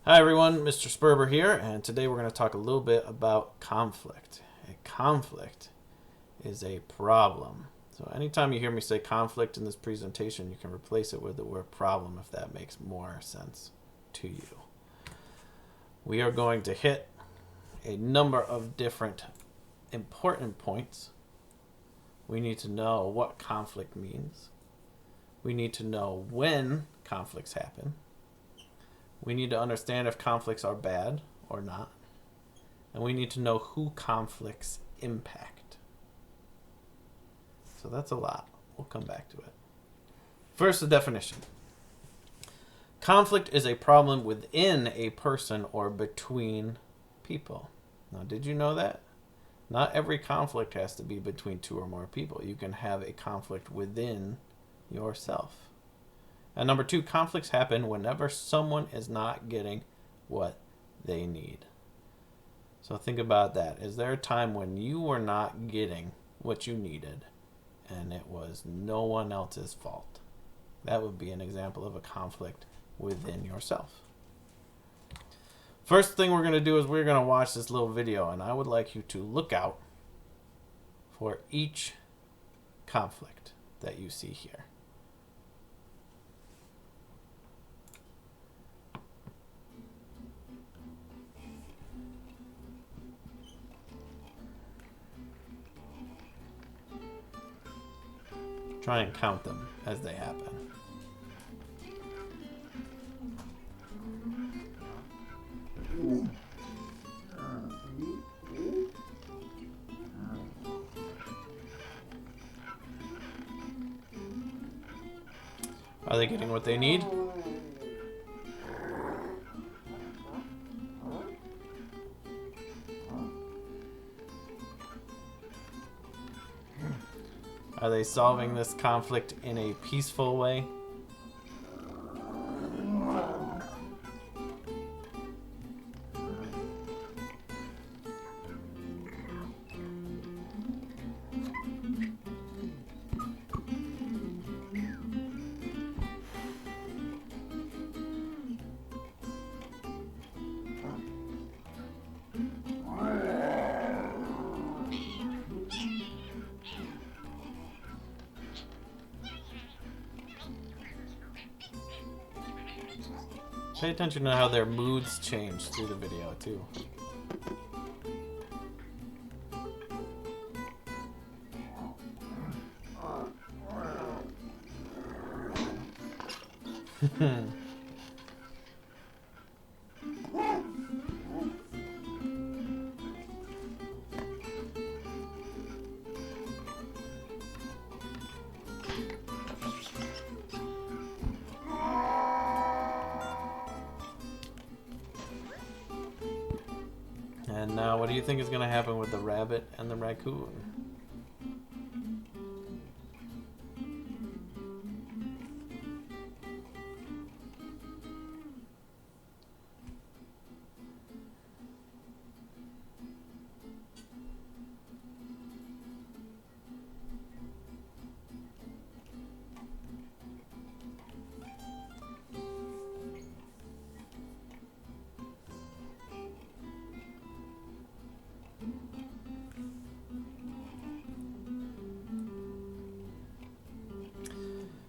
Hi everyone, Mr. Sperber here, and today we're going to talk a little bit about conflict. A conflict is a problem. So anytime you hear me say conflict in this presentation, you can replace it with the word problem if that makes more sense to you. We are going to hit a number of different important points. We need to know what conflict means. We need to know when conflicts happen. We need to understand if conflicts are bad or not. And we need to know who conflicts impact. So that's a lot. We'll come back to it. First, the definition. Conflict is a problem within a person or between people. Now, did you know that? Not every conflict has to be between two or more people. You can have a conflict within yourself. And number two, conflicts happen whenever someone is not getting what they need. So think about that. Is there a time when you were not getting what you needed and it was no one else's fault? That would be an example of a conflict within yourself. First thing we're going to do is we're going to watch this little video, and I would like you to look out for each conflict that you see here. Try and count them as they happen. Are they getting what they need? Are they solving this conflict in a peaceful way? Pay attention to how their moods change through the video, too. And now, what do you think is going to happen with the rabbit and the raccoon?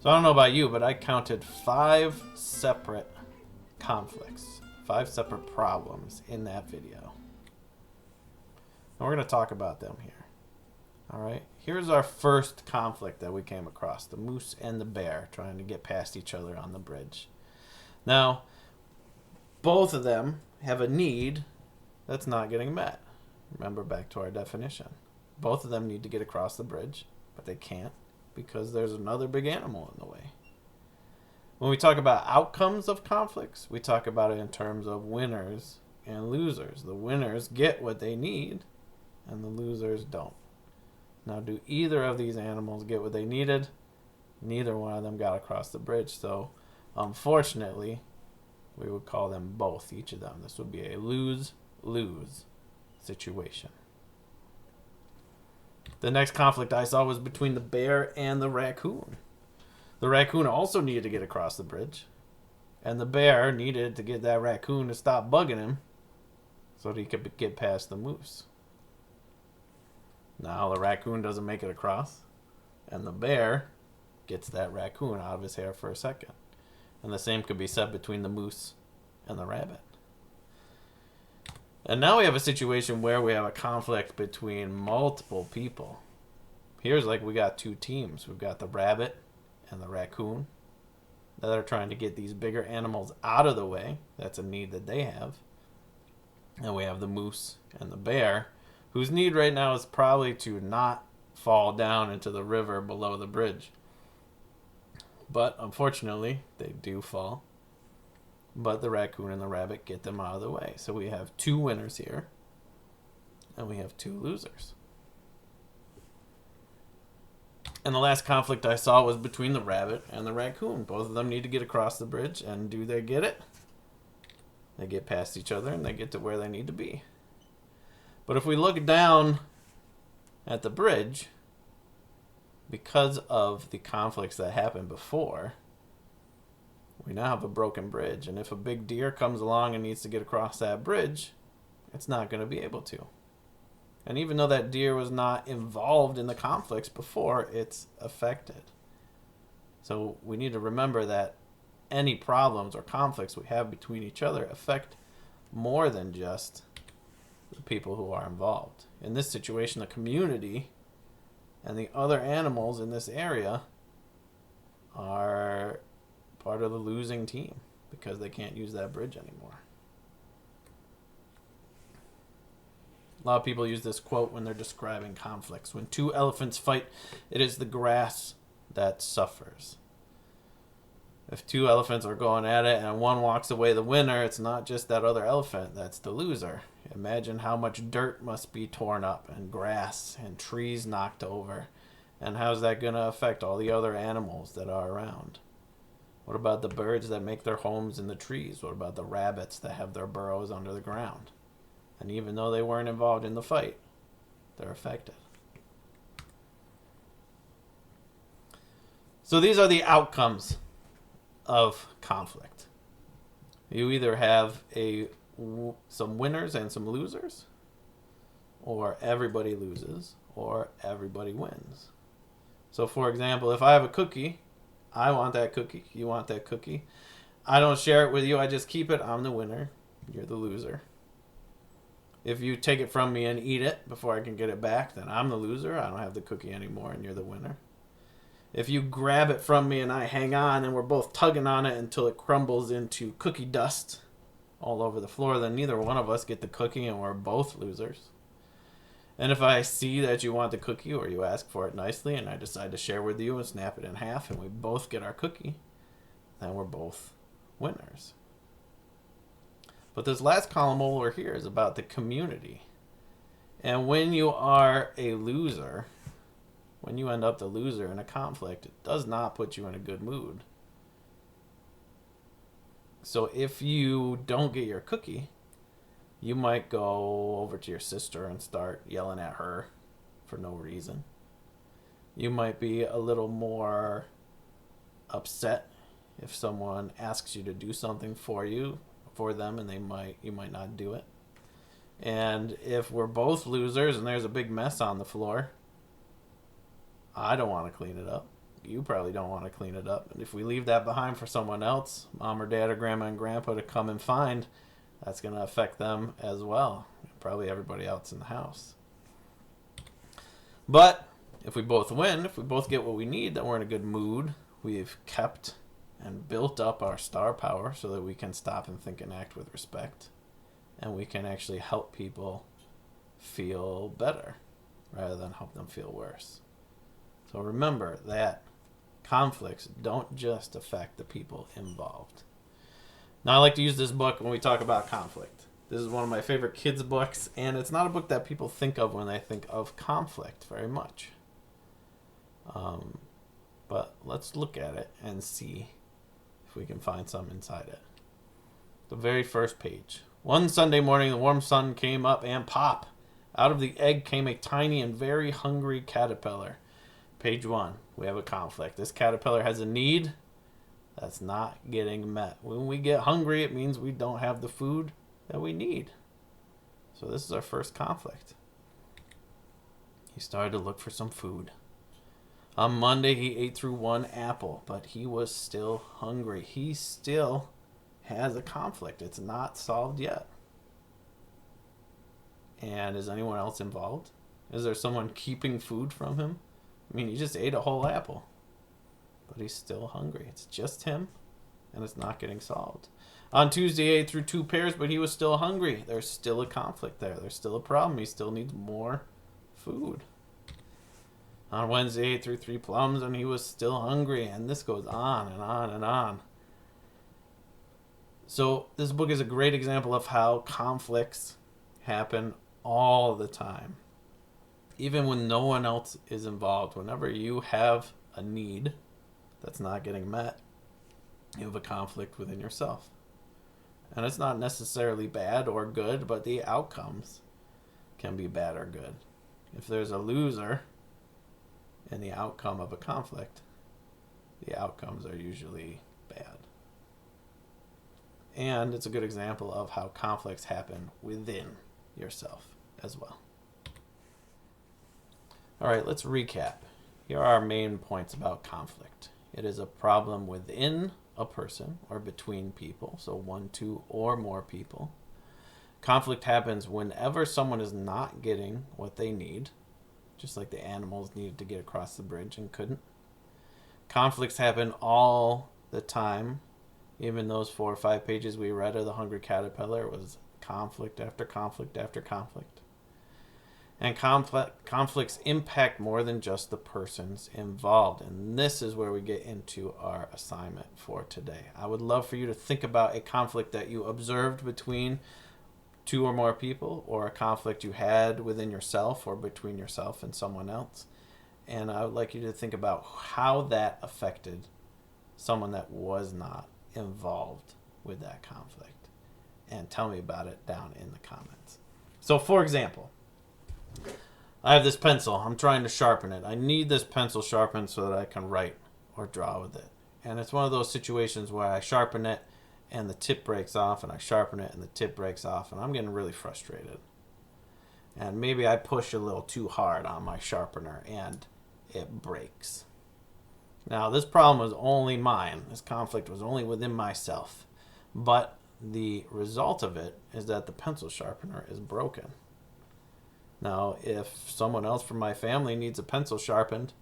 So I don't know about you, but I counted 5 separate conflicts, 5 separate problems in that video. And we're going to talk about them here. All right, here's our first conflict that we came across, the moose and the bear trying to get past each other on the bridge. Now, both of them have a need that's not getting met. Remember, back to our definition. Both of them need to get across the bridge, but they can't because there's another big animal in the way. When we talk about outcomes of conflicts, we talk about it in terms of winners and losers. The winners get what they need, and the losers don't. Now, do either of these animals get what they needed? Neither one of them got across the bridge, so unfortunately, we would call them both, each of them. This would be a lose-lose situation. The next conflict I saw was between the bear and the raccoon. The raccoon also needed to get across the bridge, And the bear needed to get that raccoon to stop bugging him so that he could get past the moose. Now the raccoon doesn't make it across, and the bear gets that raccoon out of his hair for a second. And the same could be said between the moose and the rabbit. And now we have a situation where we have a conflict between multiple people. Here's like we got two teams. We've got the rabbit and the raccoon that are trying to get these bigger animals out of the way. That's a need that they have. And we have the moose and the bear, whose need right now is probably to not fall down into the river below the bridge. But unfortunately, they do fall. But the raccoon and the rabbit get them out of the way. So we have two winners here, and we have two losers. And the last conflict I saw was between the rabbit and the raccoon. Both of them need to get across the bridge, and do they get it? They get past each other, and they get to where they need to be. But if we look down at the bridge, because of the conflicts that happened before, we now have a broken bridge. And if a big deer comes along and needs to get across that bridge, it's not going to be able to. And even though that deer was not involved in the conflicts before, it's affected. So we need to remember that any problems or conflicts we have between each other affect more than just the people who are involved. In this situation, the community and the other animals in this area are part of the losing team because they can't use that bridge anymore. A lot of people use this quote when they're describing conflicts. When two elephants fight, it is the grass that suffers. If two elephants are going at it and one walks away the winner, it's not just that other elephant that's the loser. Imagine how much dirt must be torn up and grass and trees knocked over. And how's that going to affect all the other animals that are around? What about the birds that make their homes in the trees? What about the rabbits that have their burrows under the ground? And even though they weren't involved in the fight, they're affected. So these are the outcomes of conflict. You either have some winners and some losers, or everybody loses, or everybody wins. So for example, if I have a cookie, I want that cookie, you want that cookie. I don't share it with you, I just keep it, I'm the winner, you're the loser. If you take it from me and eat it before I can get it back, then I'm the loser, I don't have the cookie anymore, and you're the winner. If you grab it from me and I hang on and we're both tugging on it until it crumbles into cookie dust all over the floor, then neither one of us get the cookie and we're both losers. And if I see that you want the cookie or you ask for it nicely and I decide to share with you and snap it in half and we both get our cookie, then we're both winners. But this last column over here is about the community. And when you are a loser, when you end up the loser in a conflict, it does not put you in a good mood. So if you don't get your cookie, you might go over to your sister and start yelling at her for no reason. You might be a little more upset if someone asks you to do something for them, and you might not do it. And if we're both losers and there's a big mess on the floor, I don't want to clean it up. You probably don't want to clean it up. And if we leave that behind for someone else, mom or dad or grandma and grandpa to come and find, that's going to affect them as well. Probably everybody else in the house. But if we both win, if we both get what we need, then we're in a good mood. We've kept and built up our star power so that we can stop and think and act with respect. And we can actually help people feel better rather than help them feel worse. So remember that conflicts don't just affect the people involved. Now, I like to use this book when we talk about conflict. This is one of my favorite kids' books, and it's not a book that people think of when they think of conflict very much. But let's look at it and see if we can find some inside it. The very first page. One Sunday morning, the warm sun came up, and pop! Out of the egg came a tiny and very hungry caterpillar. Page 1, we have a conflict. This caterpillar has a need, that's not getting met. When we get hungry, it means we don't have the food that we need. So this is our first conflict. He started to look for some food. On Monday, he ate through one apple, but he was still hungry. He still has a conflict. It's not solved yet. And is anyone else involved? Is there someone keeping food from him? I mean, he just ate a whole apple, but he's still hungry. It's just him, and it's not getting solved. On Tuesday, he ate through 2 pears, but he was still hungry. There's still a conflict there. There's still a problem. He still needs more food. On Wednesday, he ate through 3 plums, and he was still hungry. And this goes on and on and on. So this book is a great example of how conflicts happen all the time. Even when no one else is involved, whenever you have a need that's not getting met, you have a conflict within yourself. And it's not necessarily bad or good, but the outcomes can be bad or good. If there's a loser in the outcome of a conflict, the outcomes are usually bad. And it's a good example of how conflicts happen within yourself as well. All right, let's recap. Here are our main points about conflict. It is a problem within a person or between people, so 1, 2, or more people. Conflict happens whenever someone is not getting what they need, just like the animals needed to get across the bridge and couldn't. Conflicts happen all the time. Even those 4 or 5 pages we read of The Hungry Caterpillar was conflict after conflict after conflict. And conflicts impact more than just the persons involved. And this is where we get into our assignment for today. I would love for you to think about a conflict that you observed between 2 or more people, or a conflict you had within yourself or between yourself and someone else. And I would like you to think about how that affected someone that was not involved with that conflict. And tell me about it down in the comments. So, for example, I have this pencil. I'm trying to sharpen it. I need this pencil sharpened so that I can write or draw with it. And it's one of those situations where I sharpen it and the tip breaks off, and I sharpen it and the tip breaks off, and I'm getting really frustrated. And maybe I push a little too hard on my sharpener and it breaks. Now, this problem was only mine. This conflict was only within myself. But the result of it is that the pencil sharpener is broken. Now, if someone else from my family needs a pencil sharpened,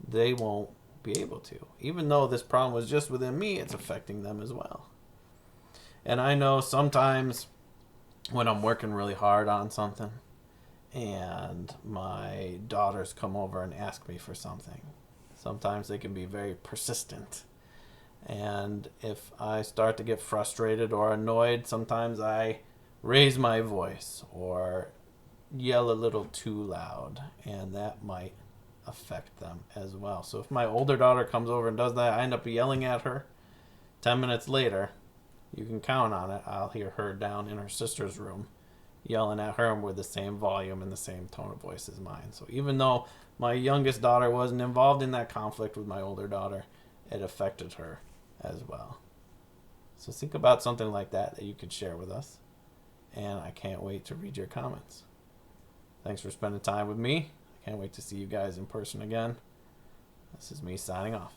they won't be able to. Even though this problem was just within me, it's affecting them as well. And I know sometimes when I'm working really hard on something and my daughters come over and ask me for something, sometimes they can be very persistent. And if I start to get frustrated or annoyed, sometimes I raise my voice or yell a little too loud, and that might affect them as well. So if my older daughter comes over and does that, I end up yelling at her. 10 minutes later, you can count on it, I'll hear her down in her sister's room yelling at her with the same volume and the same tone of voice as mine. So even though my youngest daughter wasn't involved in that conflict with my older daughter, it affected her as well. So think about something like that you could share with us. And I can't wait to read your comments. Thanks for spending time with me. I can't wait to see you guys in person again. This is me signing off.